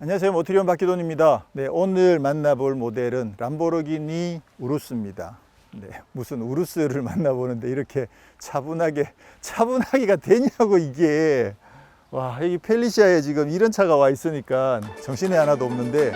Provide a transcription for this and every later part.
안녕하세요, 모티리온 박기돈입니다. 네, 오늘 만나볼 모델은 람보르기니 우루스입니다. 네, 무슨 우루스를 만나보는데 이렇게 차분하기가 되냐고 이게. 와, 여기 펠리시아에 지금 이런 차가 와 있으니까 정신이 하나도 없는데.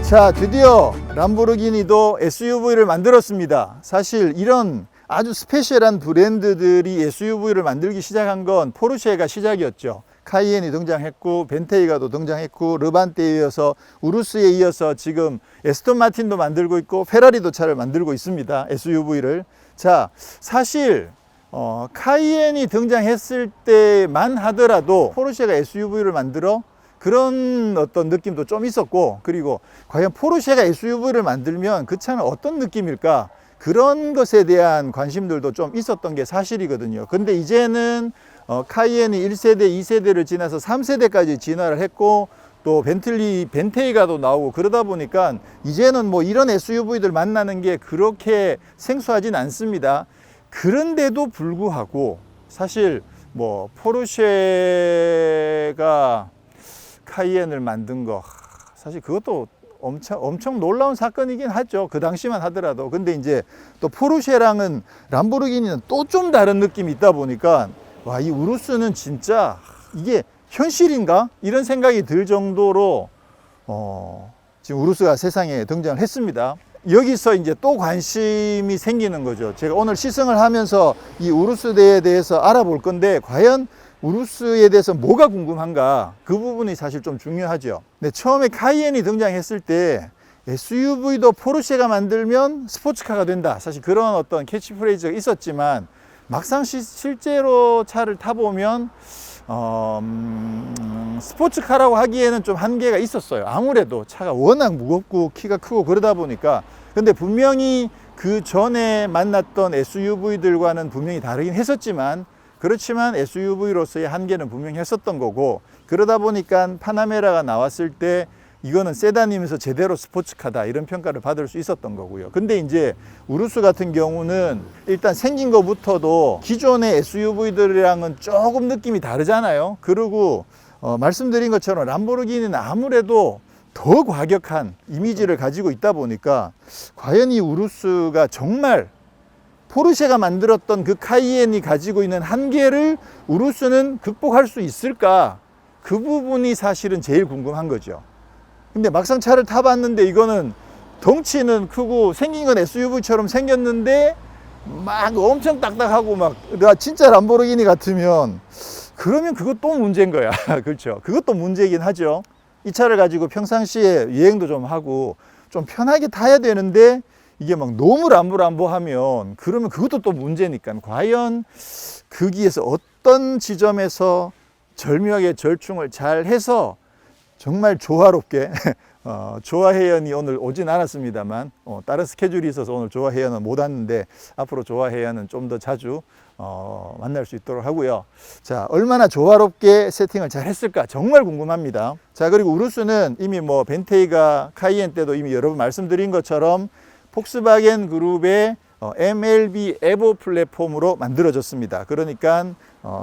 자, 드디어 람보르기니도 SUV를 만들었습니다. 사실 이런 아주 스페셜한 브랜드들이 SUV를 만들기 시작한 건 포르쉐가 시작이었죠. 카이엔이 등장했고 벤테이가도 등장했고 르반떼에 이어서 우루스에 이어서 지금 에스톤 마틴도 만들고 있고 페라리도 차를 만들고 있습니다. SUV를. 자, 사실 카이엔이 등장했을 때만 하더라도 포르쉐가 SUV를 만들어 그런 어떤 느낌도 좀 있었고, 그리고 과연 포르쉐가 SUV를 만들면 그 차는 어떤 느낌일까, 그런 것에 대한 관심들도 좀 있었던 게 사실이거든요. 근데 이제는 카이엔이 1세대, 2세대를 지나서 3세대까지 진화를 했고, 또 벤테이가도 나오고 그러다 보니까 이제는 뭐 이런 SUV들 만나는 게 그렇게 생소하진 않습니다. 그런데도 불구하고 사실 뭐 포르쉐가 카이엔을 만든 거, 사실 그것도 엄청 놀라운 사건이긴 하죠. 그 당시만 하더라도. 근데 이제 또 포르쉐랑은 람보르기니는 또 좀 다른 느낌이 있다 보니까 와, 이 우루스는 진짜 이게 현실인가? 이런 생각이 들 정도로 지금 우루스가 세상에 등장을 했습니다. 여기서 이제 또 관심이 생기는 거죠. 제가 오늘 시승을 하면서 이 우루스에 대해서 알아볼 건데, 과연 우루스에 대해서 뭐가 궁금한가, 그 부분이 사실 좀 중요하죠. 근데 처음에 카이엔이 등장했을 때 SUV도 포르쉐가 만들면 스포츠카가 된다, 사실 그런 어떤 캐치프레이즈가 있었지만 막상 실제로 차를 타보면 스포츠카라고 하기에는 좀 한계가 있었어요. 아무래도 차가 워낙 무겁고 키가 크고 그러다 보니까. 근데 분명히 그 전에 만났던 SUV들과는 분명히 다르긴 했었지만, 그렇지만 SUV로서의 한계는 분명히 했었던 거고, 그러다 보니까 파나메라가 나왔을 때 이거는 세단이면서 제대로 스포츠카다, 이런 평가를 받을 수 있었던 거고요. 근데 이제 우루스 같은 경우는 일단 생긴 것부터도 기존의 SUV들이랑은 조금 느낌이 다르잖아요. 그리고 말씀드린 것처럼 람보르기니는 아무래도 더 과격한 이미지를 가지고 있다 보니까 과연 이 우루스가 정말 포르쉐가 만들었던 그 카이엔이 가지고 있는 한계를 우루스는 극복할 수 있을까? 그 부분이 사실은 제일 궁금한 거죠. 근데 막상 차를 타봤는데 이거는 덩치는 크고 생긴 건 SUV처럼 생겼는데 막 엄청 딱딱하고 막 진짜 람보르기니 같으면, 그러면 그것도 문제인 거야. 그렇죠. 그것도 문제이긴 하죠. 이 차를 가지고 평상시에 여행도 좀 하고 좀 편하게 타야 되는데 이게 막 너무 람보하면 그러면 그것도 또 문제니까, 과연 거기에서 어떤 지점에서 절묘하게 절충을 잘 해서 정말 조화롭게 조화혜연이 오늘 오진 않았습니다만 다른 스케줄이 있어서 오늘 조화혜연은 못 왔는데, 앞으로 조화혜연은 좀 더 자주 만날 수 있도록 하고요. 자, 얼마나 조화롭게 세팅을 잘 했을까 정말 궁금합니다. 자, 그리고 우루스는 이미 뭐 벤테이가 카이엔 때도 이미 여러 번 말씀드린 것처럼 폭스바겐 그룹의 MLB 에보 플랫폼으로 만들어졌습니다. 그러니까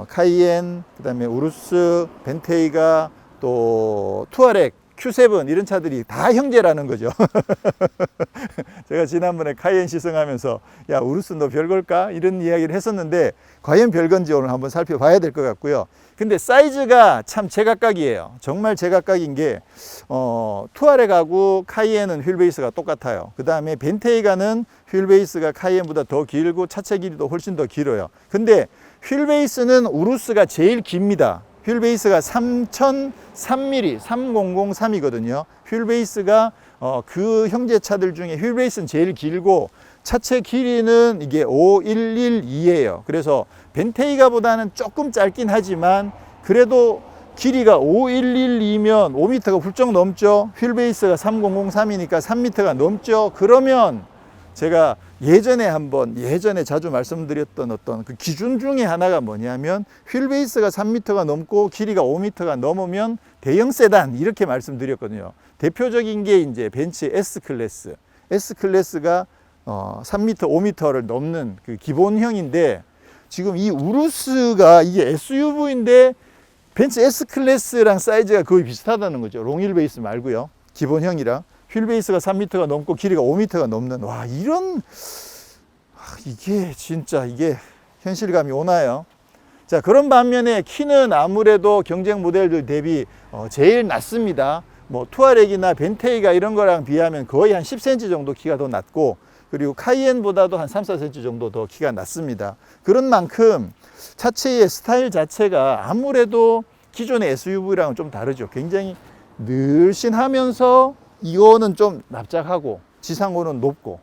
카이엔, 그 다음에 우루스, 벤테이가, 또 투아렉, Q7 이런 차들이 다 형제라는 거죠. 제가 지난번에 카이엔 시승하면서 야, 우루스 너 별걸까? 이런 이야기를 했었는데 과연 별건지 오늘 한번 살펴봐야 될 것 같고요. 근데 사이즈가 참 제각각이에요. 정말 제각각인 게 투아렉하고 카이엔은 휠베이스가 똑같아요. 그 다음에 벤테이가는 휠베이스가 카이엔보다 더 길고 차체 길이도 훨씬 더 길어요. 근데 휠베이스는 우루스가 제일 깁니다. 휠베이스가 3003mm, 3003이거든요. 휠베이스가 그 형제차들 중에 휠베이스는 제일 길고 차체 길이는 이게 5112예요. 그래서 벤테이가보다는 조금 짧긴 하지만 그래도 길이가 5112면 5m가 훌쩍 넘죠. 휠베이스가 3003이니까 3m가 넘죠. 그러면 제가 예전에 자주 말씀드렸던 어떤 그 기준 중에 하나가 뭐냐면 휠베이스가 3m가 넘고 길이가 5m가 넘으면 대형 세단 이렇게 말씀드렸거든요. 대표적인 게 이제 벤츠 S클래스. S클래스가 3m, 5m를 넘는 그 기본형인데 지금 이 우루스가 이게 SUV인데 벤츠 S클래스랑 사이즈가 거의 비슷하다는 거죠. 롱휠 베이스 말고요. 기본형이랑. 휠베이스가 3m가 넘고 길이가 5m가 넘는 이게 진짜 이게 현실감이 오나요? 자, 그런 반면에 키는 아무래도 경쟁 모델들 대비 제일 낮습니다. 뭐 투아렉이나 벤테이가 이런 거랑 비하면 거의 한 10cm 정도 키가 더 낮고 그리고 카이엔보다도 한 3, 4cm 정도 더 키가 낮습니다. 그런 만큼 차체의 스타일 자체가 아무래도 기존의 SUV랑은 좀 다르죠. 굉장히 늘씬하면서 이거는 좀 납작하고 지상고는 높고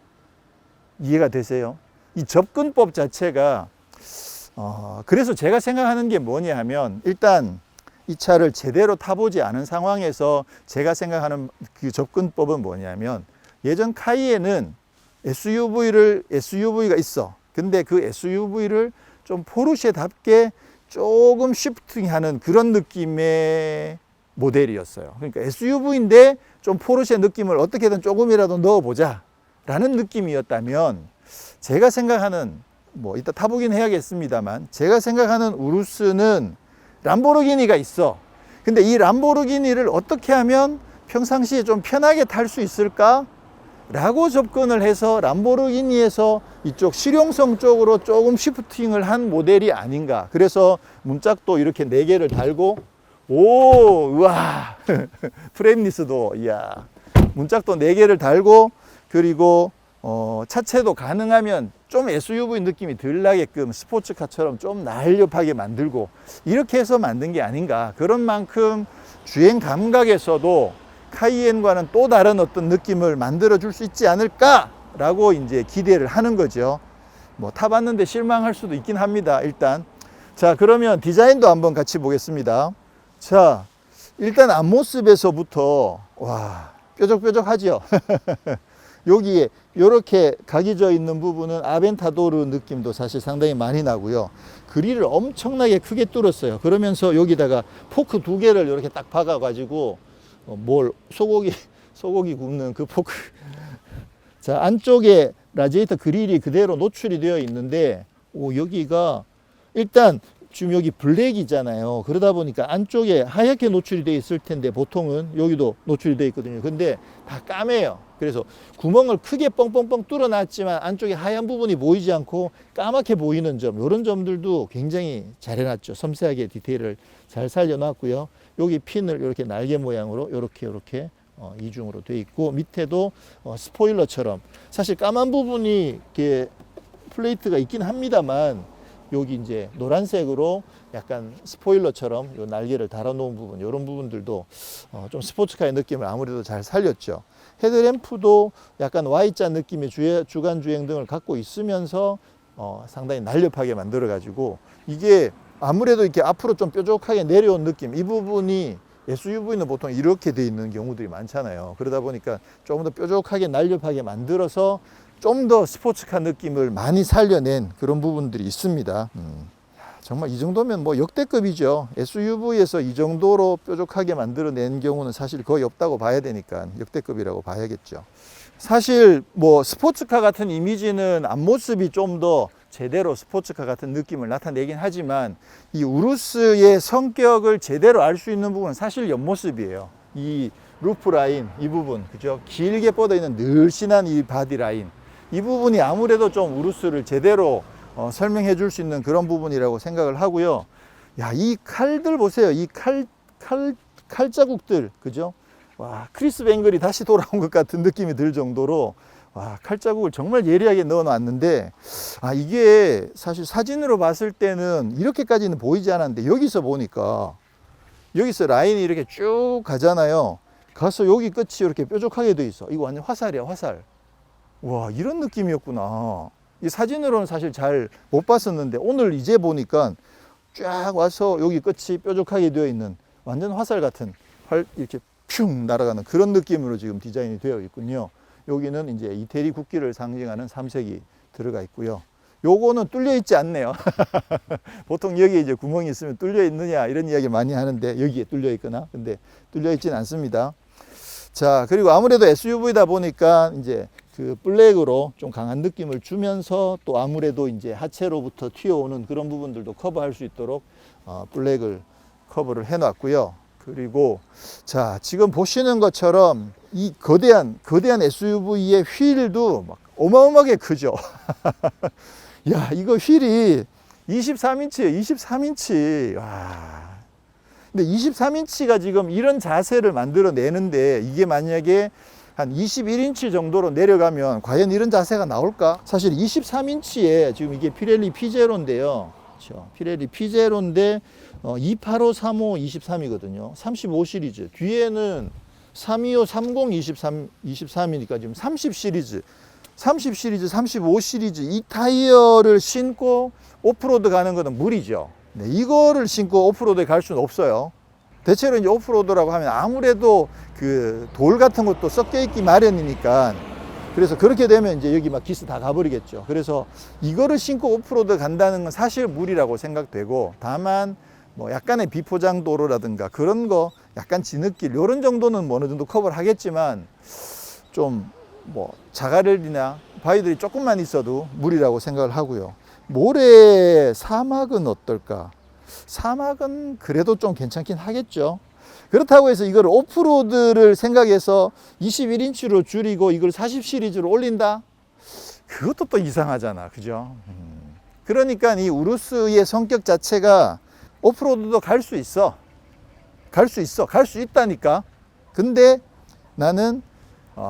이해가 되세요? 이 접근법 자체가 그래서 제가 생각하는 게 뭐냐 하면 일단 이 차를 제대로 타보지 않은 상황에서 제가 생각하는 그 접근법은 뭐냐면 예전 카이엔은 SUV가 있어. 근데 그 SUV를 좀 포르쉐답게 조금 쉬프팅하는 그런 느낌의 모델이었어요. 그러니까 SUV인데 좀 포르쉐 느낌을 어떻게든 조금이라도 넣어보자 라는 느낌이었다면 제가 생각하는 뭐 이따 타보긴 해야겠습니다만 제가 생각하는 우루스는 람보르기니가 있어. 근데 이 람보르기니를 어떻게 하면 평상시에 좀 편하게 탈 수 있을까? 라고 접근을 해서 람보르기니에서 이쪽 실용성 쪽으로 조금 시프팅을 한 모델이 아닌가. 그래서 문짝도 이렇게 4개를 달고 우와 프레임리스도 이야 문짝도 4개를 달고 그리고 차체도 가능하면 좀 SUV 느낌이 덜 나게끔 스포츠카처럼 좀 날렵하게 만들고 이렇게 해서 만든 게 아닌가. 그런 만큼 주행 감각에서도 카이엔과는 또 다른 어떤 느낌을 만들어 줄 수 있지 않을까 라고 이제 기대를 하는 거죠. 뭐 타봤는데 실망할 수도 있긴 합니다. 일단 자, 그러면 디자인도 한번 같이 보겠습니다. 자, 일단 앞모습에서부터 와 뾰족뾰족하죠. 여기에 이렇게 각이 져 있는 부분은 아벤타도르 느낌도 사실 상당히 많이 나고요. 그릴을 엄청나게 크게 뚫었어요. 그러면서 여기다가 포크 2개를 이렇게 딱 박아 가지고 소고기 굽는 그 포크. 자, 안쪽에 라디에이터 그릴이 그대로 노출이 되어 있는데 여기가 일단 지금 여기 블랙이잖아요. 그러다 보니까 안쪽에 하얗게 노출이 되어 있을 텐데 보통은 여기도 노출이 되어 있거든요. 근데 다 까매요. 그래서 구멍을 크게 뻥뻥뻥 뚫어 놨지만 안쪽에 하얀 부분이 보이지 않고 까맣게 보이는 점, 이런 점들도 굉장히 잘 해놨죠. 섬세하게 디테일을 잘 살려놨고요. 여기 핀을 이렇게 날개 모양으로 이렇게 이중으로 되어 있고 밑에도 스포일러처럼 사실 까만 부분이 이렇게 플레이트가 있긴 합니다만 여기 이제 노란색으로 약간 스포일러처럼 요 날개를 달아놓은 부분, 이런 부분들도 좀 스포츠카의 느낌을 아무래도 잘 살렸죠. 헤드램프도 약간 Y자 느낌의 주간 주행등을 갖고 있으면서 상당히 날렵하게 만들어 가지고 이게 아무래도 이렇게 앞으로 좀 뾰족하게 내려온 느낌, 이 부분이 SUV는 보통 이렇게 돼 있는 경우들이 많잖아요. 그러다 보니까 조금 더 뾰족하게 날렵하게 만들어서 좀 더 스포츠카 느낌을 많이 살려낸 그런 부분들이 있습니다. 정말 이 정도면 뭐 역대급이죠. SUV에서 이 정도로 뾰족하게 만들어낸 경우는 사실 거의 없다고 봐야 되니까 역대급이라고 봐야겠죠. 사실 뭐 스포츠카 같은 이미지는 앞모습이 좀 더 제대로 스포츠카 같은 느낌을 나타내긴 하지만 이 우루스의 성격을 제대로 알 수 있는 부분은 사실 옆모습이에요. 이 루프 라인, 이 부분, 그죠? 길게 뻗어 있는 늘씬한 이 바디 라인, 이 부분이 아무래도 좀 우루스를 제대로 설명해 줄 수 있는 그런 부분이라고 생각을 하고요. 야, 이 칼들 보세요. 이 칼 자국들, 그죠? 와, 크리스 뱅글이 다시 돌아온 것 같은 느낌이 들 정도로 와, 칼 자국을 정말 예리하게 넣어 놨는데 이게 사실 사진으로 봤을 때는 이렇게까지는 보이지 않았는데 여기서 보니까 여기서 라인이 이렇게 쭉 가잖아요. 가서 여기 끝이 이렇게 뾰족하게 돼 있어. 이거 완전 화살이야, 화살. 와, 이런 느낌이었구나. 이 사진으로는 사실 잘 못 봤었는데 오늘 이제 보니까 쫙 와서 여기 끝이 뾰족하게 되어 있는 완전 화살 같은 이렇게 퓨 날아가는 그런 느낌으로 지금 디자인이 되어 있군요. 여기는 이제 이태리 국기를 상징하는 삼색이 들어가 있고요. 요거는 뚫려 있지 않네요. 보통 여기에 이제 구멍이 있으면 뚫려 있느냐 이런 이야기 많이 하는데 여기에 뚫려 있거나 근데 뚫려 있지는 않습니다. 자, 그리고 아무래도 SUV다 보니까 이제 그 블랙으로 좀 강한 느낌을 주면서 또 아무래도 이제 하체로부터 튀어오는 그런 부분들도 커버할 수 있도록 블랙을 커버를 해 놨고요. 그리고 자, 지금 보시는 것처럼 이 거대한 SUV의 휠도 막 어마어마하게 크죠. 야, 이거 휠이 23인치예요. 23인치. 와. 근데 23인치가 지금 이런 자세를 만들어 내는데 이게 만약에 한 21인치 정도로 내려가면 과연 이런 자세가 나올까? 사실 23인치에 지금 이게 피렐리 피제로인데요. 그렇죠? 피렐리 피제로인데 285, 35, 23이거든요. 35 시리즈. 뒤에는 325, 30, 23, 23이니까 지금 30 시리즈. 30 시리즈, 35 시리즈 이 타이어를 신고 오프로드 가는 것은 무리죠. 네, 이거를 신고 오프로드에 갈 수는 없어요. 대체로 이제 오프로드라고 하면 아무래도 그 돌 같은 것도 섞여 있기 마련이니까 그래서 그렇게 되면 이제 여기 막 기스 다 가버리겠죠. 그래서 이거를 신고 오프로드 간다는 건 사실 무리라고 생각되고 다만 뭐 약간의 비포장 도로라든가 그런 거 약간 진흙길 이런 정도는 뭐 어느 정도 커버를 하겠지만 좀 뭐 자가렐이나 바위들이 조금만 있어도 무리라고 생각을 하고요. 모래 사막은 어떨까? 사막은 그래도 좀 괜찮긴 하겠죠. 그렇다고 해서 이걸 오프로드를 생각해서 21인치로 줄이고 이걸 40 시리즈로 올린다? 그것도 또 이상하잖아. 그죠? 그러니까 이 우루스의 성격 자체가 오프로드도 갈 수 있어. 갈 수 있다니까. 근데 나는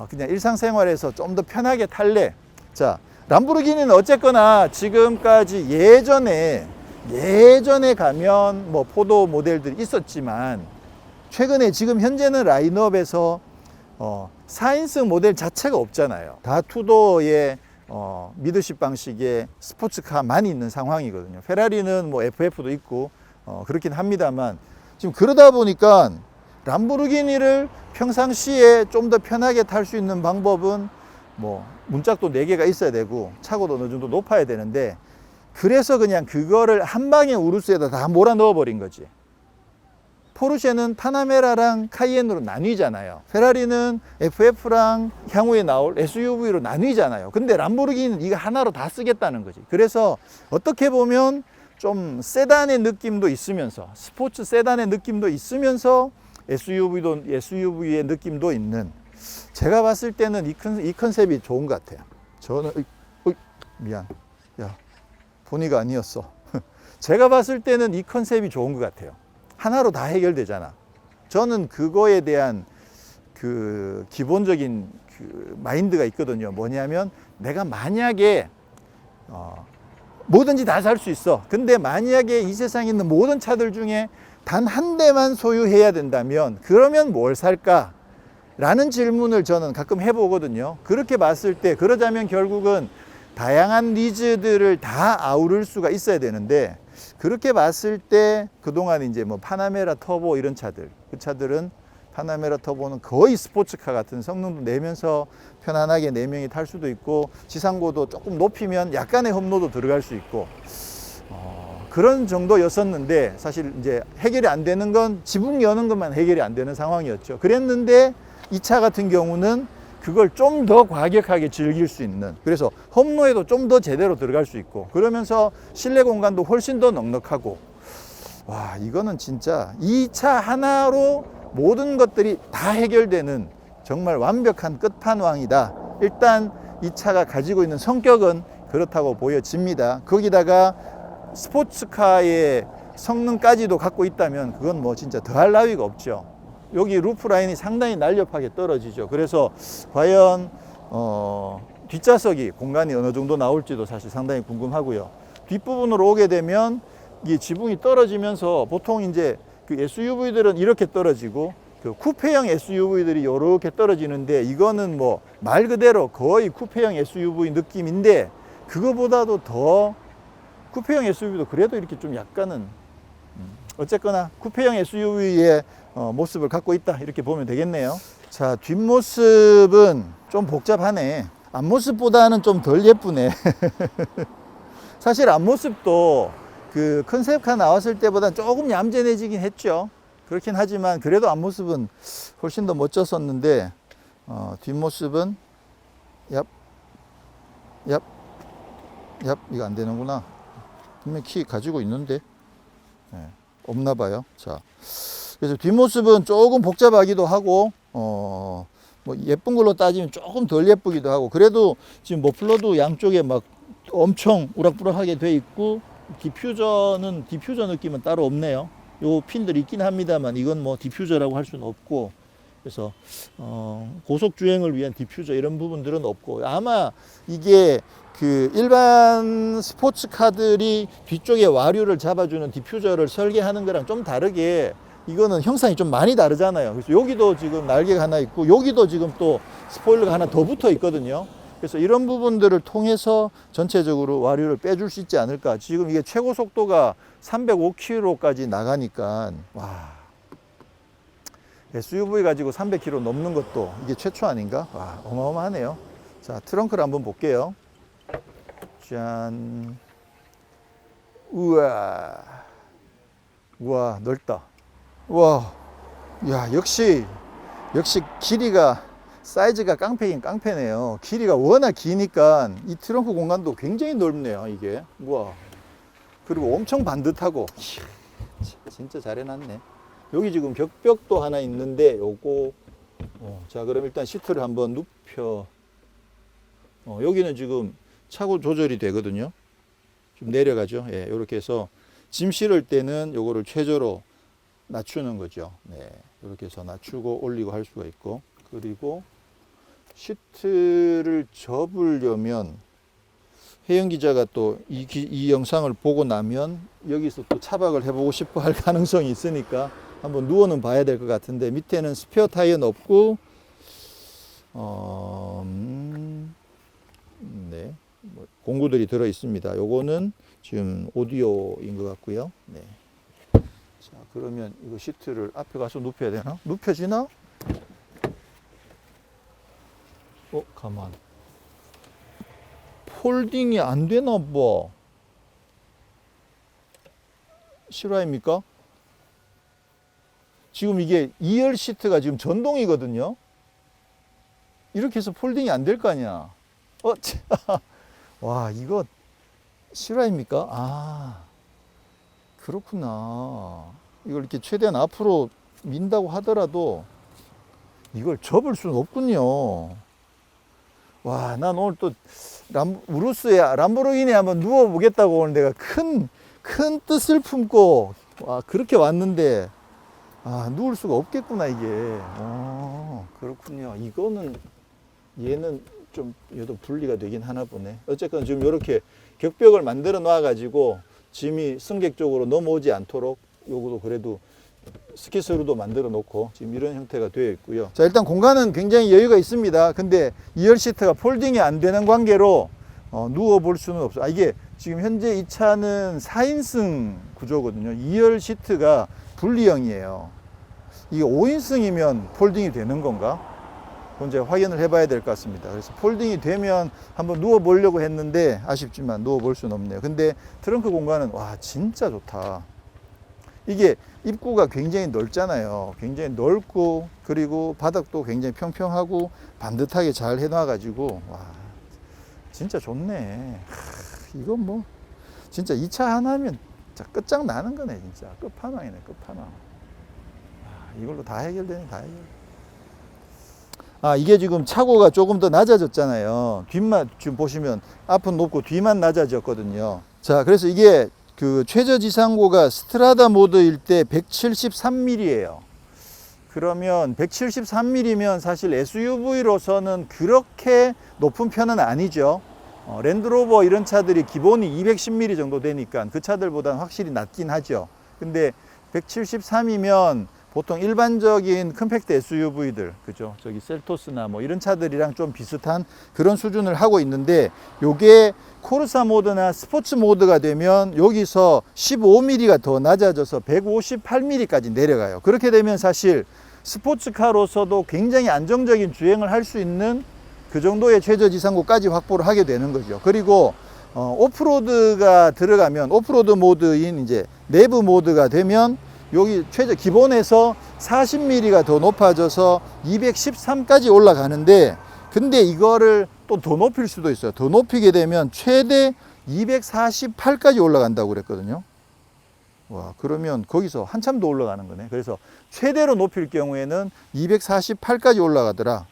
그냥 일상생활에서 좀 더 편하게 탈래. 자, 람보르기니는 어쨌거나 지금까지 예전에 가면 뭐 포도 모델들이 있었지만 최근에 지금 현재는 라인업에서 4인승 모델 자체가 없잖아요. 다 투도어의 미드십 방식의 스포츠카만 있는 상황이거든요. 페라리는 뭐 FF도 있고 그렇긴 합니다만 지금 그러다 보니까 람보르기니를 평상시에 좀 더 편하게 탈 수 있는 방법은 뭐 문짝도 4개가 있어야 되고 차고도 어느 정도 높아야 되는데 그래서 그냥 그거를 한 방에 우루스에다 다 몰아 넣어 버린 거지. 포르쉐는 파나메라랑 카이엔으로 나뉘잖아요. 페라리는 FF랑 향후에 나올 SUV로 나뉘잖아요. 근데 람보르기니는 이거 하나로 다 쓰겠다는 거지. 그래서 어떻게 보면 좀 세단의 느낌도 있으면서 스포츠 세단의 느낌도 있으면서 SUV의 느낌도 있는 제가 봤을 때는 이 컨셉이 좋은 것 같아요. 저는 미안. 야, 본의가 아니었어. 제가 봤을 때는 이 컨셉이 좋은 것 같아요. 하나로 다 해결되잖아. 저는 그거에 대한 그 기본적인 그 마인드가 있거든요. 뭐냐면 내가 만약에 뭐든지 다 살 수 있어. 근데 만약에 이 세상에 있는 모든 차들 중에 단 한 대만 소유해야 된다면 그러면 뭘 살까? 라는 질문을 저는 가끔 해보거든요. 그렇게 봤을 때 그러자면 결국은 다양한 니즈들을 다 아우를 수가 있어야 되는데 그렇게 봤을 때 그동안 이제 뭐 파나메라 터보 이런 차들 그 차들은 파나메라 터보는 거의 스포츠카 같은 성능도 내면서 편안하게 4명이 탈 수도 있고 지상고도 조금 높이면 약간의 험로도 들어갈 수 있고 그런 정도였었는데 사실 이제 해결이 안 되는 건 지붕 여는 것만 해결이 안 되는 상황이었죠. 그랬는데 이 차 같은 경우는 그걸 좀 더 과격하게 즐길 수 있는 그래서 험로에도 좀 더 제대로 들어갈 수 있고 그러면서 실내 공간도 훨씬 더 넉넉하고 와 이거는 진짜 이 차 하나로 모든 것들이 다 해결되는 정말 완벽한 끝판왕이다. 일단 이 차가 가지고 있는 성격은 그렇다고 보여집니다. 거기다가 스포츠카의 성능까지도 갖고 있다면 그건 뭐 진짜 더할 나위가 없죠. 여기 루프 라인이 상당히 날렵하게 떨어지죠. 그래서 과연 뒷좌석이 공간이 어느 정도 나올지도 사실 상당히 궁금하고요. 뒷부분으로 오게 되면 이 지붕이 떨어지면서 보통 이제 그 SUV들은 이렇게 떨어지고 그 쿠페형 SUV들이 이렇게 떨어지는데 이거는 뭐 말 그대로 거의 쿠페형 SUV 느낌인데 그거보다도 더 쿠페형 SUV도 그래도 이렇게 좀 약간은 어쨌거나 쿠페형 SUV의 모습을 갖고 있다 이렇게 보면 되겠네요. 자, 뒷모습은 좀 복잡하네. 앞모습보다는 좀 덜 예쁘네. 사실 앞모습도 그 컨셉카 나왔을 때보다 조금 얌전해지긴 했죠. 그렇긴 하지만 그래도 앞모습은 훨씬 더 멋졌었는데 뒷모습은 얍 이거 안 되는구나. 분명 키 가지고 있는데 없나 봐요. 자, 그래서 뒷모습은 조금 복잡하기도 하고 뭐 예쁜 걸로 따지면 조금 덜 예쁘기도 하고 그래도 지금 머플러도 양쪽에 막 엄청 우락부락하게 돼 있고 디퓨저 느낌은 따로 없네요. 요 핀들 있긴 합니다만 이건 뭐 디퓨저라고 할 수는 없고 그래서 고속 주행을 위한 디퓨저 이런 부분들은 없고 아마 이게 그 일반 스포츠카들이 뒤쪽에 와류를 잡아주는 디퓨저를 설계하는 거랑 좀 다르게 이거는 형상이 좀 많이 다르잖아요. 그래서 여기도 지금 날개가 하나 있고 여기도 지금 또 스포일러가 하나 더 붙어 있거든요. 그래서 이런 부분들을 통해서 전체적으로 와류를 빼줄 수 있지 않을까. 지금 이게 최고 속도가 305km까지 나가니까 와, SUV 가지고 300km 넘는 것도 이게 최초 아닌가? 와, 어마어마하네요. 자, 트렁크를 한번 볼게요. 짠. 우와, 우와, 넓다. 와, 야, 역시 길이가 사이즈가 깡패긴 깡패네요. 길이가 워낙 기니까 이 트렁크 공간도 굉장히 넓네요, 이게. 우와. 그리고 엄청 반듯하고. 이야, 진짜 잘 해놨네. 여기 지금 격벽도 하나 있는데 요거 자, 그럼 일단 시트를 한번 눕혀. 여기는 지금 차고 조절이 되거든요. 좀 내려가죠. 예, 이렇게 해서 짐 실을 때는 요거를 최저로 낮추는 거죠. 네, 이렇게 해서 낮추고 올리고 할 수가 있고 그리고 시트를 접으려면 혜영 기자가 또 이 영상을 보고 나면 여기서 또 차박을 해보고 싶어 할 가능성이 있으니까 한번 누워는 봐야 될 것 같은데 밑에는 스페어 타이어는 없고 네, 뭐 공구들이 들어 있습니다. 요거는 지금 오디오인 것 같고요. 네. 자, 그러면 이거 시트를 앞에 가서 눕혀야 되나? 눕혀지나? 가만. 폴딩이 안 되나 봐. 실화입니까? 지금 이게 2열 시트가 지금 전동이거든요. 이렇게 해서 폴딩이 안 될 거 아니야. 와, 이거 실화입니까? 아, 그렇구나. 이걸 이렇게 최대한 앞으로 민다고 하더라도 이걸 접을 수는 없군요. 와, 난 오늘 또 우루스에 람보르기니 한번 누워보겠다고 오늘 내가 큰 뜻을 품고 그렇게 왔는데 누울 수가 없겠구나 이게. 그렇군요. 이거는 얘는 좀 얘도 분리가 되긴 하나 보네. 어쨌건 지금 이렇게 격벽을 만들어 놔 가지고 짐이 승객 쪽으로 넘어오지 않도록 요거도 그래도 스키스로도 만들어 놓고 지금 이런 형태가 되어 있고요. 자, 일단 공간은 굉장히 여유가 있습니다. 근데 2열 시트가 폴딩이 안 되는 관계로 누워 볼 수는 없어요. 이게 지금 현재 이 차는 4인승 구조거든요. 2열 시트가 분리형이에요. 이게 5인승이면 폴딩이 되는 건가? 그건 이제 확인을 해봐야 될 것 같습니다. 그래서 폴딩이 되면 한번 누워 보려고 했는데 아쉽지만 누워 볼 수는 없네요. 근데 트렁크 공간은 와, 진짜 좋다. 이게 입구가 굉장히 넓잖아요. 굉장히 넓고 그리고 바닥도 굉장히 평평하고 반듯하게 잘 해놔 가지고 와, 진짜 좋네. 이건 뭐 진짜 이 차 하나면 끝장나는 거네. 진짜 끝판왕이네, 끝판왕. 이걸로 다 해결되네, 다 해결. 이게 지금 차고가 조금 더 낮아졌잖아요. 뒷만 지금 보시면 앞은 높고 뒤만 낮아졌거든요. 자, 그래서 이게 그 최저 지상고가 스트라다 모드일 때 173mm예요. 그러면 173mm면 사실 SUV로서는 그렇게 높은 편은 아니죠. 랜드로버 이런 차들이 기본이 210mm 정도 되니까 그 차들보다는 확실히 낮긴 하죠. 근데 173이면 보통 일반적인 컴팩트 SUV들, 그죠? 저기 셀토스나 뭐 이런 차들이랑 좀 비슷한 그런 수준을 하고 있는데, 요게 코르사 모드나 스포츠 모드가 되면 여기서 15mm가 더 낮아져서 158mm까지 내려가요. 그렇게 되면 사실 스포츠카로서도 굉장히 안정적인 주행을 할 수 있는 그 정도의 최저지상고까지 확보를 하게 되는 거죠. 그리고 오프로드가 들어가면, 오프로드 모드인 이제 내부 모드가 되면 여기 최저 기본에서 40mm가 더 높아져서 213까지 올라가는데, 근데 이거를 또 더 높일 수도 있어요. 더 높이게 되면 최대 248까지 올라간다고 그랬거든요. 와, 그러면 거기서 한참 더 올라가는 거네. 그래서 최대로 높일 경우에는 248까지 올라가더라.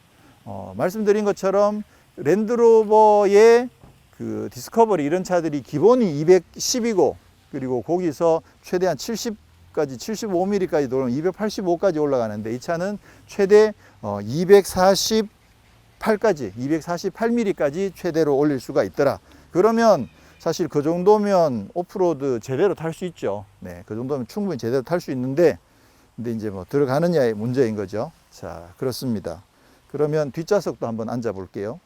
말씀드린 것처럼 랜드로버의 그 디스커버리 이런 차들이 기본이 210이고, 그리고 거기서 최대한 70까지 75mm까지 돌면 285까지 올라가는데, 이 차는 최대 248mm까지 최대로 올릴 수가 있더라. 그러면 사실 그 정도면 오프로드 제대로 탈 수 있죠. 네, 그 정도면 충분히 제대로 탈 수 있는데, 근데 이제 뭐 들어가느냐의 문제인 거죠. 자, 그렇습니다. 그러면 뒷좌석도 한번 앉아 볼게요.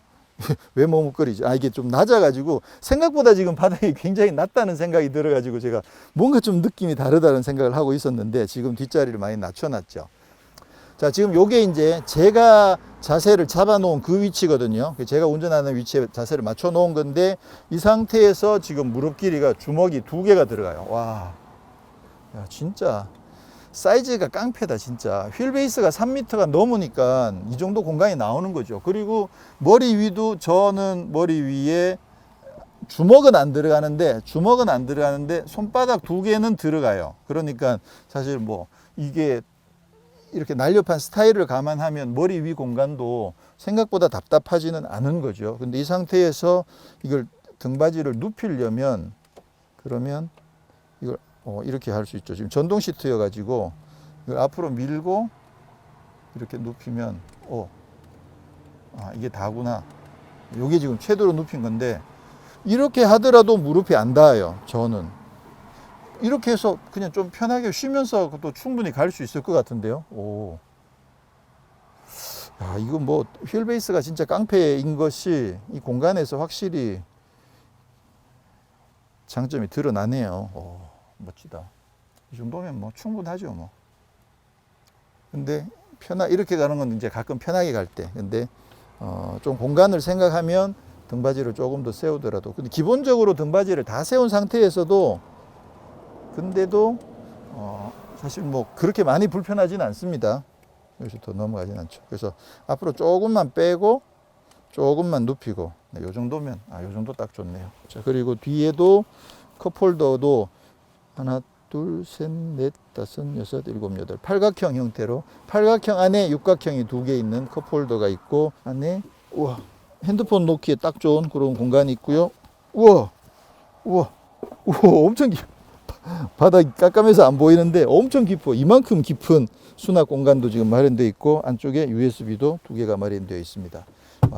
왜 머뭇거리죠? 이게 좀 낮아가지고 생각보다 지금 바닥이 굉장히 낮다는 생각이 들어가지고 제가 뭔가 좀 느낌이 다르다는 생각을 하고 있었는데, 지금 뒷자리를 많이 낮춰놨죠. 자, 지금 요게 이제 제가 자세를 잡아 놓은 그 위치거든요. 제가 운전하는 위치에 자세를 맞춰 놓은 건데, 이 상태에서 지금 무릎 길이가 주먹이 2개가 들어가요. 와, 야, 진짜 사이즈가 깡패다 진짜. 휠 베이스가 3m가 넘으니까 이 정도 공간이 나오는 거죠. 그리고 머리 위도, 저는 머리 위에 주먹은 안 들어가는데 손바닥 2개는 들어가요. 그러니까 사실 뭐 이게 이렇게 날렵한 스타일을 감안하면 머리 위 공간도 생각보다 답답하지는 않은 거죠. 근데 이 상태에서 이걸 등받이를 눕히려면, 그러면 이걸 이렇게 할 수 있죠. 지금 전동 시트여 가지고 이걸 앞으로 밀고 이렇게 눕히면 이게 다구나. 이게 지금 최대로 눕힌 건데, 이렇게 하더라도 무릎이 안 닿아요. 저는 이렇게 해서 그냥 좀 편하게 쉬면서 또 충분히 갈 수 있을 것 같은데요. 오, 야, 이거 뭐 휠 베이스가 진짜 깡패인 것이 이 공간에서 확실히 장점이 드러나네요. 오, 멋지다. 이 정도면 뭐 충분하죠, 뭐. 근데 이렇게 가는 건 이제 가끔 편하게 갈 때. 근데 좀 공간을 생각하면 등받이를 조금 더 세우더라도, 근데 기본적으로 등받이를 다 세운 상태에서도 근데도 사실 뭐 그렇게 많이 불편하지는 않습니다. 여기서 더 넘어가진 않죠. 그래서 앞으로 조금만 빼고 조금만 눕히고, 네, 요 정도면 요 정도 딱 좋네요. 자, 그리고 뒤에도 컵홀더도 하나, 둘, 셋, 넷, 다섯, 여섯, 일곱, 여덟, 팔각형 형태로, 팔각형 안에 육각형이 2개 있는 컵홀더가 있고, 안에 우와, 핸드폰 놓기에 딱 좋은 그런 공간이 있고요. 우와, 엄청 바닥이 깜깜해서 안 보이는데 엄청 깊어. 이만큼 깊은 수납 공간도 지금 마련되어 있고, 안쪽에 USB도 2개가 마련되어 있습니다.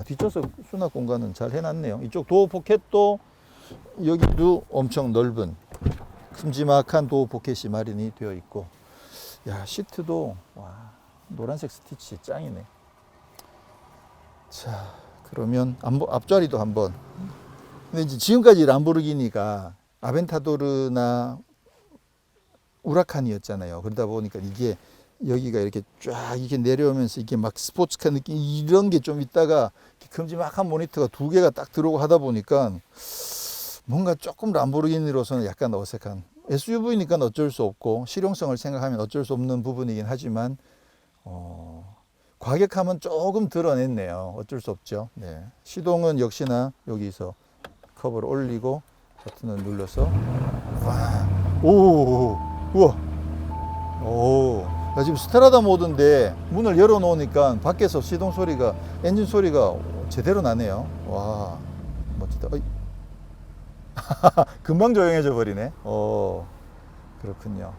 뒷좌석 수납 공간은 잘 해놨네요. 이쪽 도어 포켓도 여기도 엄청 넓은 큼지막한 도어 포켓이 마련이 되어 있고, 야, 시트도 와, 노란색 스티치 짱이네. 자, 그러면 앞자리도 한번. 근데 이제 지금까지 람보르기니가 아벤타도르나 우라칸이었잖아요. 그러다 보니까 이게 여기가 이렇게 쫙 이렇게 내려오면서 이게 막 스포츠카 느낌 이런 게 좀 있다가 큼지막한 모니터가 2개가 딱 들어오고 하다 보니까 뭔가 조금 람보르기니로서는 약간 어색한, SUV니까 어쩔 수 없고 실용성을 생각하면 어쩔 수 없는 부분이긴 하지만 과격함은 조금 드러냈네요. 어쩔 수 없죠. 네. 시동은 역시나 여기서 커버를 올리고 버튼을 눌러서 우와, 나 지금 스트라다 모드인데 문을 열어 놓으니까 밖에서 시동 소리가, 엔진 소리가 제대로 나네요. 와, 멋지다. 금방 조용해져 버리네. 그렇군요.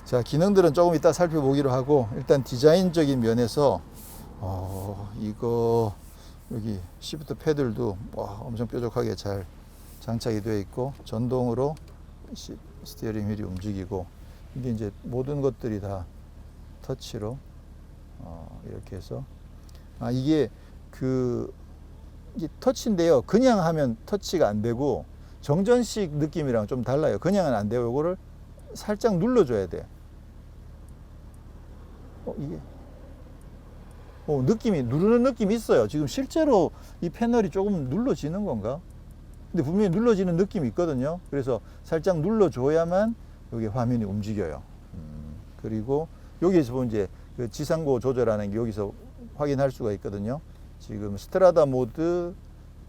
자, 기능들은 조금 이따 살펴보기로 하고, 일단 디자인적인 면에서 이거 여기 시프트 패들도 엄청 뾰족하게 잘 장착이 되어 있고, 전동으로 스티어링 휠이 움직이고, 이게 이제 모든 것들이 다 터치로 이렇게 해서 이게 이게 터치인데요. 그냥 하면 터치가 안 되고 정전식 느낌이랑 좀 달라요. 그냥은 안 되고 이거를 살짝 눌러줘야 돼. 이게 느낌이 누르는 느낌이 있어요. 지금 실제로 이 패널이 조금 눌러지는 건가? 근데 분명히 눌러지는 느낌이 있거든요. 그래서 살짝 눌러줘야만 여기 화면이 움직여요. 그리고 여기에서 보면 이제 그 지상고 조절하는 게 여기서 확인할 수가 있거든요. 지금 스트라다 모드,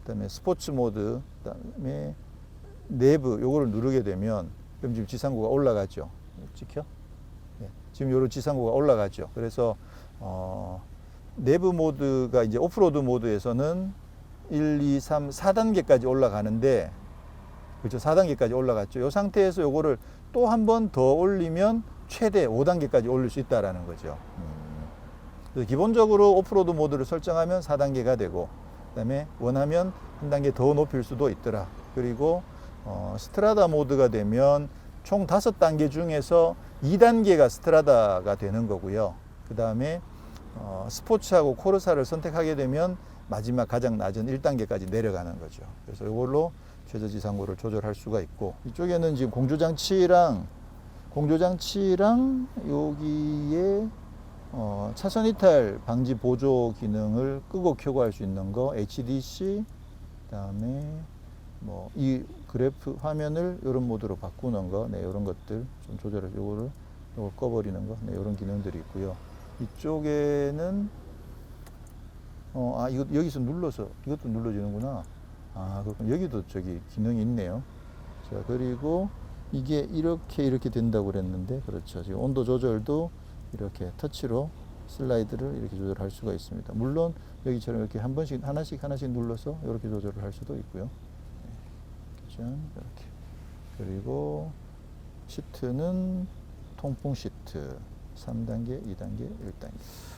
그다음에 스포츠 모드, 그다음에 내부 요거를 누르게 되면 그럼 지금 지상고가 올라가죠. 찍혀? 네. 지금 요런 지상고가 올라가죠. 그래서 내부 모드가 이제 오프로드 모드에서는 1, 2, 3, 4단계까지 올라가는데, 그렇죠. 4단계까지 올라갔죠. 이 상태에서 요거를 또 한 번 더 올리면 최대 5단계까지 올릴 수 있다라는 거죠. 그래서 기본적으로 오프로드 모드를 설정하면 4단계가 되고, 그다음에 원하면 한 단계 더 높일 수도 있더라. 그리고 스트라다 모드가 되면 총 5단계 중에서 2단계가 스트라다가 되는 거고요. 그 다음에 스포츠하고 코르사를 선택하게 되면 마지막 가장 낮은 1단계까지 내려가는 거죠. 그래서 이걸로 최저지상고를 조절할 수가 있고, 이쪽에는 지금 공조장치랑 여기에 차선 이탈 방지 보조 기능을 끄고 켜고 할 수 있는 거, HDC, 그다음에 뭐 이 그래프 화면을 이런 모드로 바꾸는 거, 네, 이런 것들 좀 조절해서 요걸 꺼버리는 거, 네, 이런 기능들이 있고요. 이쪽에는 이거 여기서 눌러서 이것도 눌러지는구나. 그렇군. 여기도 저기 기능이 있네요. 자, 그리고 이게 이렇게 된다고 그랬는데, 그렇죠. 지금 온도 조절도 이렇게 터치로 슬라이드를 이렇게 조절할 수가 있습니다. 물론 여기처럼 이렇게 한 번씩 하나씩 눌러서 이렇게 조절을 할 수도 있고요. 이렇게. 그리고 시트는 통풍 시트 3단계, 2단계, 1단계.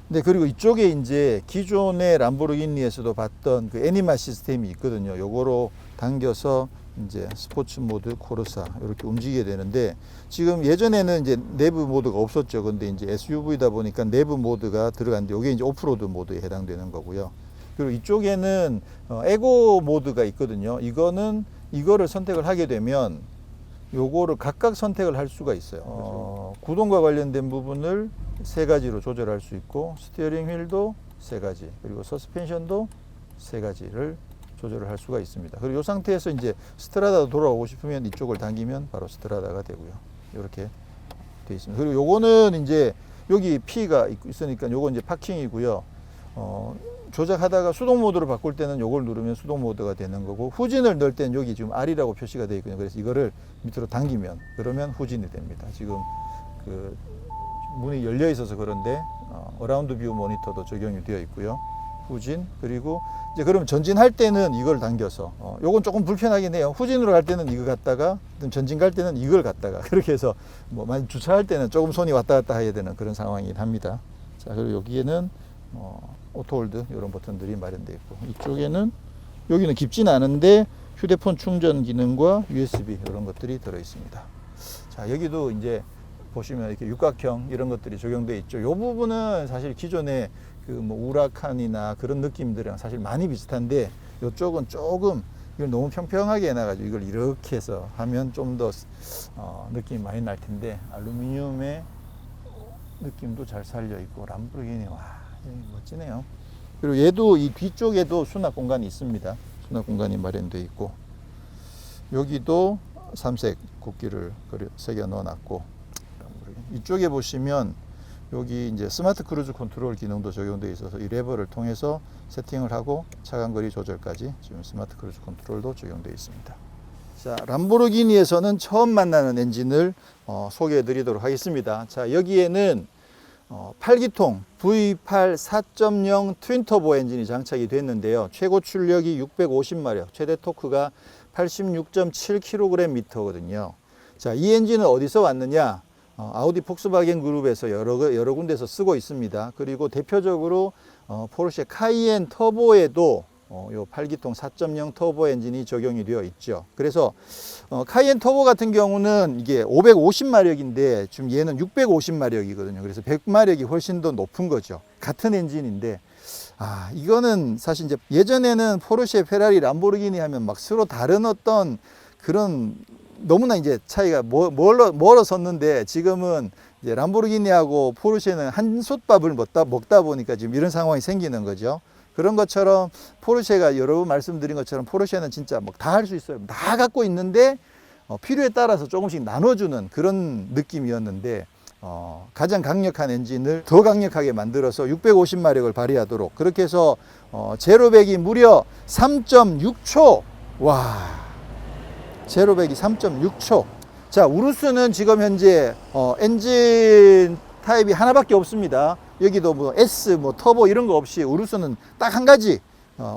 네, 그리고 이쪽에 이제 기존의 람보르기니에서도 봤던 그 애니마 시스템이 있거든요. 요거로 당겨서 이제 스포츠 모드, 코르사 이렇게 움직이게 되는데, 지금 예전에는 이제 내부 모드가 없었죠. 근데 이제 SUV다 보니까 내부 모드가 들어갔는데, 요게 이제 오프로드 모드에 해당되는 거고요. 그리고 이쪽에는 에고 모드가 있거든요. 이거를 선택을 하게 되면 요거를 각각 선택을 할 수가 있어요. 구동과 관련된 부분을 3가지로 조절할 수 있고, 스티어링 휠도 3가지, 그리고 서스펜션도 3가지를 조절을 할 수가 있습니다. 그리고 이 상태에서 이제 스트라다 돌아오고 싶으면 이쪽을 당기면 바로 스트라다가 되고요. 이렇게 되어 있습니다. 그리고 요거는 이제 여기 P가 있으니까 요건 이제 파킹이고요. 조작하다가 수동 모드로 바꿀 때는 요걸 누르면 수동 모드가 되는 거고, 후진을 넣을 때는 여기 지금 R이라고 표시가 되어 있거든요. 그래서 이거를 밑으로 당기면 그러면 후진이 됩니다. 지금 그 문이 열려 있어서 그런데 어라운드 뷰 모니터도 적용이 되어 있고요. 후진, 그리고 이제 그러면 전진할 때는 이걸 당겨서 요건 조금 불편하긴 해요. 후진으로 갈 때는 이거 갔다가, 전진 갈 때는 이걸 갔다가, 그렇게 해서 뭐 많이 주차할 때는 조금 손이 왔다 갔다 해야 되는 그런 상황이긴 합니다. 자, 그리고 여기에는 오토홀드 이런 버튼들이 마련되어 있고, 이쪽에는 여기는 깊진 않은데 휴대폰 충전 기능과 USB 이런 것들이 들어 있습니다. 자, 여기도 이제 보시면 이렇게 육각형 이런 것들이 적용되어 있죠. 이 부분은 사실 기존의 그 뭐 우라칸이나 그런 느낌들이랑 사실 많이 비슷한데, 이쪽은 조금 이걸 너무 평평하게 해놔가지고 이걸 이렇게 해서 하면 좀 더 느낌이 많이 날 텐데, 알루미늄의 느낌도 잘 살려 있고, 람보르기니 멋지네요. 그리고 얘도 이 뒤쪽에도 수납 공간이 있습니다. 수납 공간이 마련되어 있고, 여기도 3색 국기를 새겨 넣어놨고, 이쪽에 보시면 여기 이제 스마트 크루즈 컨트롤 기능도 적용되어 있어서 이 레버를 통해서 세팅을 하고 차간거리 조절까지 지금 스마트 크루즈 컨트롤도 적용되어 있습니다. 자, 람보르기니에서는 처음 만나는 엔진을 소개해 드리도록 하겠습니다. 자, 여기에는 8기통 V8 4.0 트윈터보 엔진이 장착이 됐는데요. 최고 출력이 650마력, 최대 토크가 86.7kgm거든요. 자, 이 엔진은 어디서 왔느냐? 아우디 폭스바겐 그룹에서 여러 군데서 쓰고 있습니다. 그리고 대표적으로 포르쉐 카이엔 터보에도 요 8기통 4.0 터보 엔진이 적용이 되어 있죠. 그래서 카이엔 터보 같은 경우는 이게 550마력인데 지금 얘는 650마력이거든요. 그래서 100마력이 훨씬 더 높은 거죠. 같은 엔진인데 이거는 사실 이제 예전에는 포르쉐, 페라리, 람보르기니 하면 막 서로 다른 어떤 그런 너무나 이제 차이가 멀어섰는데 지금은 이제 람보르기니하고 포르쉐는 한 솥밥을 먹다 보니까 지금 이런 상황이 생기는 거죠. 그런 것처럼 포르쉐가 여러 번 말씀드린 것처럼 포르쉐는 진짜 뭐 다 할 수 있어요. 다 갖고 있는데 필요에 따라서 조금씩 나눠주는 그런 느낌이었는데 가장 강력한 엔진을 더 강력하게 만들어서 650마력을 발휘하도록 그렇게 해서 제로백이 무려 3.6초 와 제로백이 3.6초 자 우루스는 지금 현재 엔진 타입이 하나밖에 없습니다. 여기도 뭐 S, 뭐 터보 이런 거 없이 우루스는 딱 한 가지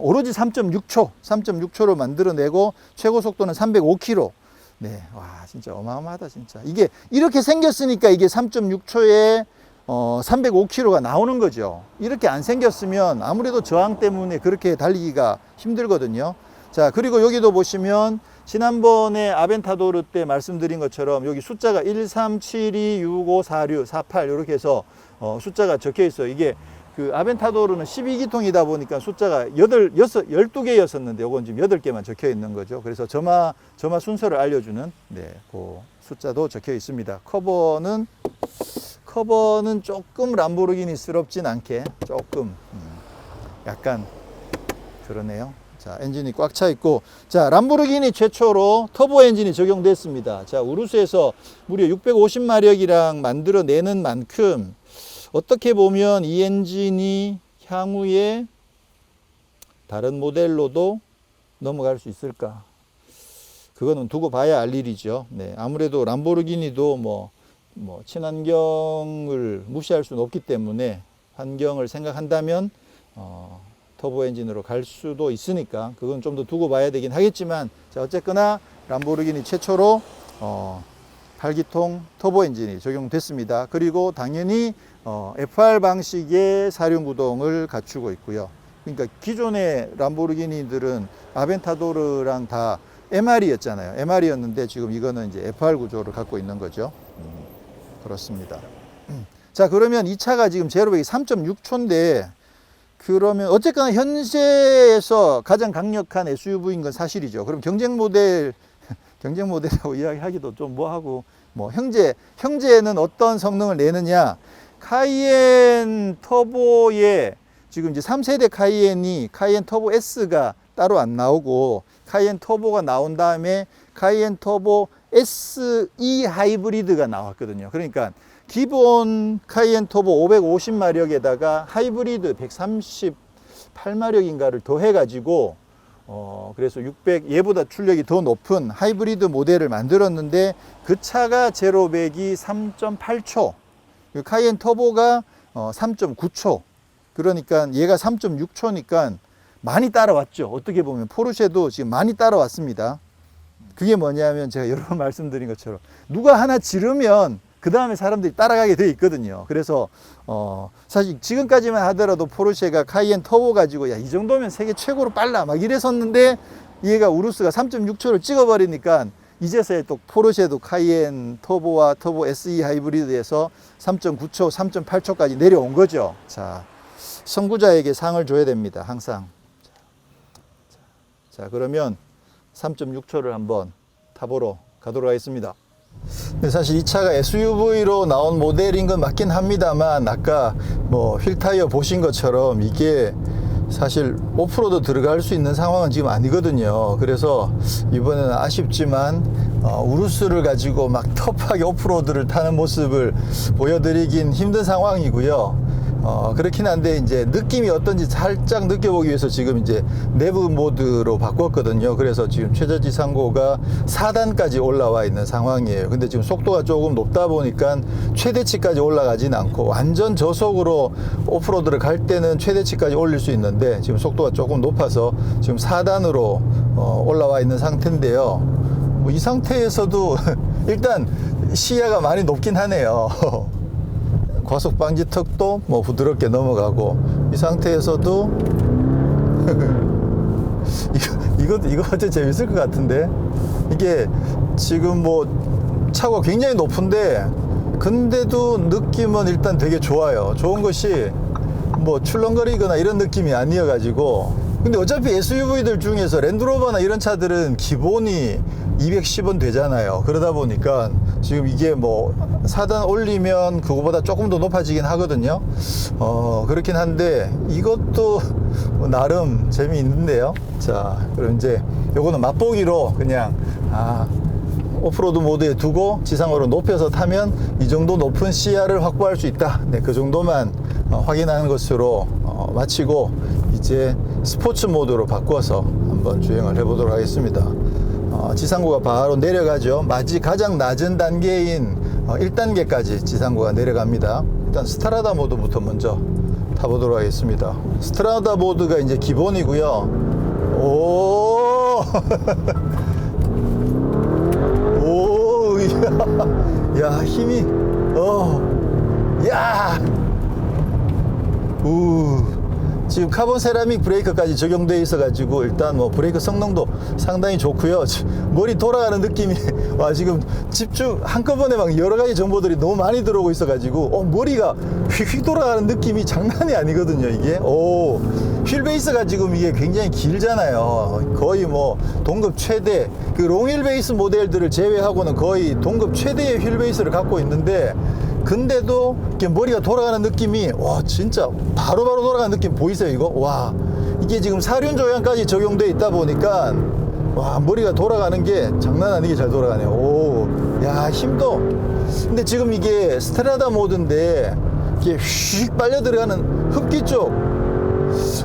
오로지 3.6초로 만들어내고 최고 속도는 305km. 네, 와 진짜 어마어마하다 진짜. 이게 이렇게 생겼으니까 이게 3.6초에 305km가 나오는 거죠. 이렇게 안 생겼으면 아무래도 저항 때문에 그렇게 달리기가 힘들거든요. 자 그리고 여기도 보시면 지난번에 아벤타도르 때 말씀드린 것처럼 여기 숫자가 1, 3, 7, 2, 6, 5, 4, 6, 4, 8 이렇게 해서 숫자가 적혀 있어요. 이게 그 아벤타도르는 12기통이다 보니까 숫자가 12개였었는데 요건 지금 8개만 적혀 있는 거죠. 그래서 점화 순서를 알려주는 그 숫자도 적혀 있습니다. 커버는 조금 람보르기니스럽진 않게 조금 약간 그러네요. 자, 엔진이 꽉 차 있고, 자, 람보르기니 최초로 터보 엔진이 적용됐습니다. 자, 우루스에서 무려 650마력이랑 만들어내는 만큼, 어떻게 보면 이 엔진이 향후에 다른 모델로도 넘어갈 수 있을까? 그거는 두고 봐야 알 일이죠. 네, 아무래도 람보르기니도 뭐 친환경을 무시할 수는 없기 때문에 환경을 생각한다면, 터보 엔진으로 갈 수도 있으니까 그건 좀 더 두고 봐야 되긴 하겠지만 자 어쨌거나 람보르기니 최초로 8기통 터보 엔진이 적용됐습니다. 그리고 당연히 FR 방식의 사륜구동을 갖추고 있고요. 그러니까 기존의 람보르기니들은 아벤타도르랑 다 MR이었잖아요. MR이었는데 지금 이거는 이제 FR 구조를 갖고 있는 거죠. 그렇습니다. 자 그러면 이 차가 지금 제로백이 3.6초인데 그러면 어쨌거나 현재에서 가장 강력한 SUV인 건 사실이죠. 그럼 경쟁 모델이라고 이야기하기도 좀 뭐하고 형제는 어떤 성능을 내느냐? 카이엔 터보에 지금 이제 3세대 카이엔 터보 S가 따로 안 나오고 카이엔 터보가 나온 다음에 카이엔 터보 SE 하이브리드가 나왔거든요. 그러니까 기본 카이엔 터보 550마력에다가 하이브리드 138마력인가를 더 해가지고 그래서 얘보다 출력이 더 높은 하이브리드 모델을 만들었는데 그 차가 제로백이 3.8초, 카이엔 터보가 3.9초. 그러니까 얘가 3.6초니까 많이 따라왔죠. 어떻게 보면 포르쉐도 지금 많이 따라왔습니다. 그게 뭐냐면 제가 여러 번 말씀드린 것처럼 누가 하나 지르면 그 다음에 사람들이 따라가게 돼 있거든요. 그래서 사실 지금까지만 하더라도 포르쉐가 카이엔 터보 가지고 야 이 정도면 세계 최고로 빨라 막 이랬었는데 얘가 우루스가 3.6초를 찍어버리니까 이제서야 또 포르쉐도 카이엔 터보와 터보 SE 하이브리드에서 3.9초, 3.8초까지 내려온 거죠. 자, 선구자에게 상을 줘야 됩니다. 항상. 자 그러면 3.6초를 한번 타보러 가도록 하겠습니다. 근데 사실 이 차가 SUV로 나온 모델인 건 맞긴 합니다만 아까 휠 타이어 보신 것처럼 이게 사실 오프로드 들어갈 수 있는 상황은 지금 아니거든요. 그래서 이번에는 아쉽지만 우루스를 가지고 막 터프하게 오프로드를 타는 모습을 보여드리긴 힘든 상황이고요. 그렇긴 한데 이제 느낌이 어떤지 살짝 느껴보기 위해서 지금 이제 내부 모드로 바꿨거든요. 그래서 지금 최저지상고가 4단까지 올라와 있는 상황이에요. 근데 지금 속도가 조금 높다 보니까 최대치까지 올라가진 않고 완전 저속으로 오프로드를 갈 때는 최대치까지 올릴 수 있는데 지금 속도가 조금 높아서 지금 4단으로 올라와 있는 상태인데요. 이 상태에서도 일단 시야가 많이 높긴 하네요. 과속 방지턱도 부드럽게 넘어가고 이 상태에서도 이거 어째 재밌을 것 같은데. 이게 지금 뭐 차가 굉장히 높은데 근데도 느낌은 일단 되게 좋아요. 좋은 것이 뭐 출렁거리거나 이런 느낌이 아니어가지고. 근데 어차피 SUV들 중에서 랜드로버나 이런 차들은 기본이 210은 되잖아요. 그러다 보니까 지금 이게 뭐 4단 올리면 그거보다 조금 더 높아지긴 하거든요. 그렇긴 한데 이것도 나름 재미있는데요. 자, 그럼 이제 요거는 맛보기로 그냥 오프로드 모드에 두고 지상으로 높여서 타면 이 정도 높은 시야를 확보할 수 있다. 네, 그 정도만 확인하는 것으로 마치고 이제 스포츠 모드로 바꿔서 한번 주행을 해보도록 하겠습니다. 지상고가 바로 내려가죠. 가장 낮은 단계인 1단계까지 지상고가 내려갑니다. 일단 스트라다 모드부터 먼저 타보도록 하겠습니다. 스트라다 모드가 이제 기본이고요. 오, 오, 야, 힘이, 야, 지금 카본 세라믹 브레이크까지 적용되어 있어 가지고 일단 뭐 브레이크 성능도 상당히 좋고요. 머리 돌아가는 느낌이 와, 지금 집중 한꺼번에 막 여러 가지 정보들이 너무 많이 들어오고 있어 가지고 머리가 휙휙 돌아가는 느낌이 장난이 아니거든요. 이게 휠베이스가 지금 이게 굉장히 길잖아요. 거의 뭐 동급 최대 그 롱휠 베이스 모델들을 제외하고는 거의 동급 최대의 휠베이스를 갖고 있는데, 근데도 이렇게 머리가 돌아가는 느낌이 와, 진짜 바로바로 돌아가는 느낌 보이세요? 이거 와, 이게 지금 사륜 조향까지 적용되어 있다 보니까 와, 머리가 돌아가는 게 장난 아니게 잘 돌아가네요. 오, 야, 힘도. 근데 지금 이게 스트라다 모드인데 이게 휙 빨려 들어가는 흡기 쪽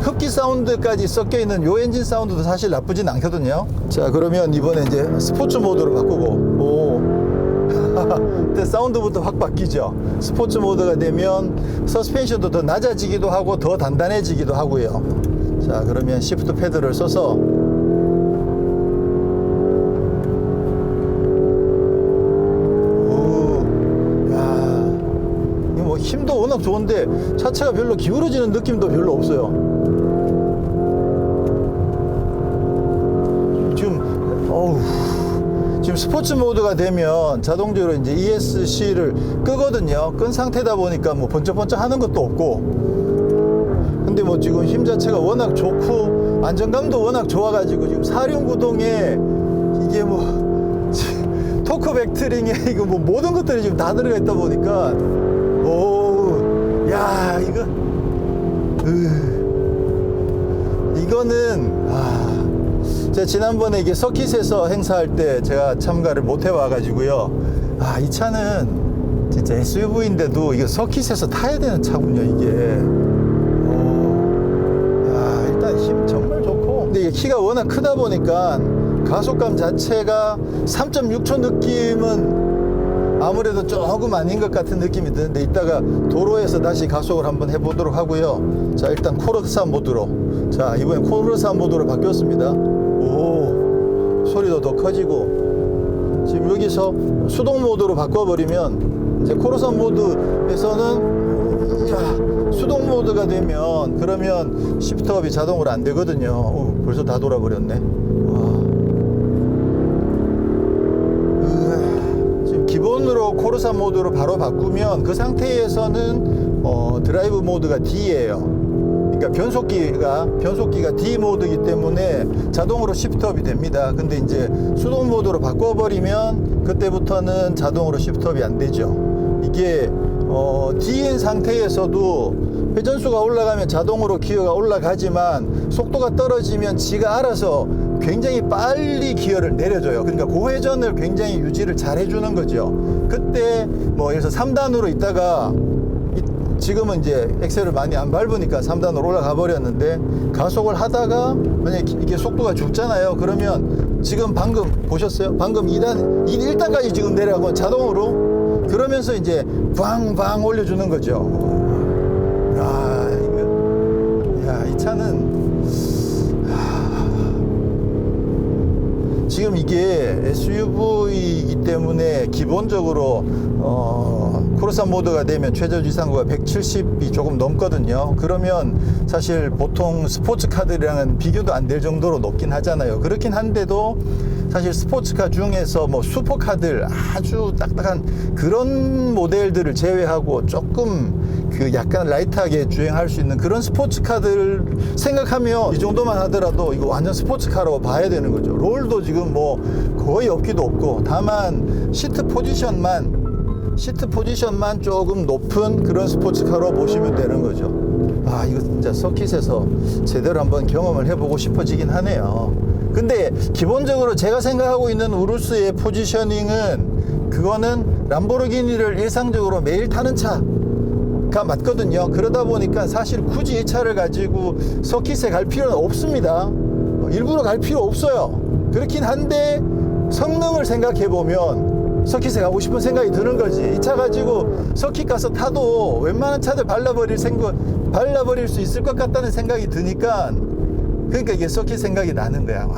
흡기 사운드까지 섞여 있는 요 엔진 사운드도 사실 나쁘진 않거든요. 자, 그러면 이번에 이제 스포츠 모드로 바꾸고, 근데 사운드부터 확 바뀌죠. 스포츠 모드가 되면 서스펜션도 더 낮아지기도 하고 더 단단해지기도 하고요. 자, 그러면 시프트 패드를 써서 뭐 힘도 워낙 좋은데 차체가 별로 기울어지는 느낌도 별로 없어요. 지금 스포츠 모드가 되면 자동적으로 이제 ESC를 끄거든요. 끈 상태다 보니까 뭐 번쩍번쩍 하는 것도 없고. 근데 뭐 지금 힘 자체가 워낙 좋고 안정감도 워낙 좋아가지고 지금 사륜 구동에 이게 뭐 토크 벡터링에 이거 뭐 모든 것들이 지금 다 들어가 있다 보니까 야, 이거는 제가 지난번에 이게 서킷에서 행사할 때 제가 참가를 못 해와가지고요. 이 차는 진짜 SUV인데도 이게 서킷에서 타야 되는 차군요, 이게. 일단 힘 정말 좋고. 근데 이게 키가 워낙 크다 보니까 가속감 자체가 3.6초 느낌은 아무래도 조금 아닌 것 같은 느낌이 드는데, 이따가 도로에서 다시 가속을 한번 해보도록 하고요. 자, 일단 코르사 모드로. 자, 이번엔 코르사 모드로 바뀌었습니다. 소리도 더 커지고. 지금 여기서 수동 모드로 바꿔버리면 이제 코르사 모드에서는 수동 모드가 되면 그러면 시프트업이 자동으로 안 되거든요. 벌써 다 돌아버렸네. 지금 기본으로 코르사 모드로 바로 바꾸면 그 상태에서는 드라이브 모드가 D예요. 그러니까 변속기가 D 모드이기 때문에 자동으로 시프트업이 됩니다. 근데 이제 수동 모드로 바꿔버리면 그때부터는 자동으로 시프트업이 안 되죠. 이게 D인 상태에서도 회전수가 올라가면 자동으로 기어가 올라가지만 속도가 떨어지면 지가 알아서 굉장히 빨리 기어를 내려줘요. 그러니까 고회전을 굉장히 유지를 잘 해주는 거죠. 그때 뭐 예를 들어서 3단으로 있다가 지금은 이제 엑셀을 많이 안 밟으니까 3단으로 올라가 버렸는데, 가속을 하다가 만약에 이게 속도가 죽잖아요. 그러면 지금 방금 보셨어요? 방금 1단까지 지금 내려가고 자동으로 그러면서 이제 방방 올려주는 거죠. 이 차는 지금 이게 SUV이기 때문에 기본적으로 프로산 모드가 되면 최저 지상고가 170이 조금 넘거든요. 그러면 사실 보통 스포츠카들이랑은 비교도 안 될 정도로 높긴 하잖아요. 그렇긴 한데도 사실 스포츠카 중에서 뭐 슈퍼카들 아주 딱딱한 그런 모델들을 제외하고 조금 그 약간 라이트하게 주행할 수 있는 그런 스포츠카들 생각하면 이 정도만 하더라도 이거 완전 스포츠카라고 봐야 되는 거죠. 롤도 지금 뭐 거의 없기도 없고, 다만 시트 포지션만 조금 높은 그런 스포츠카로 보시면 되는 거죠. 아, 이거 진짜 서킷에서 제대로 한번 경험을 해보고 싶어지긴 하네요. 근데 기본적으로 제가 생각하고 있는 우루스의 포지셔닝은 그거는 람보르기니를 일상적으로 매일 타는 차가 맞거든요. 그러다 보니까 사실 굳이 이 차를 가지고 서킷에 갈 필요는 없습니다. 일부러 갈 필요 없어요. 그렇긴 한데 성능을 생각해 보면 서킷에 가고 싶은 생각이 드는 거지. 이 차 가지고 서킷 가서 타도 웬만한 차들 발라버릴 수 있을 것 같다는 생각이 드니까, 그러니까 이게 서킷 생각이 나는 거야. 와,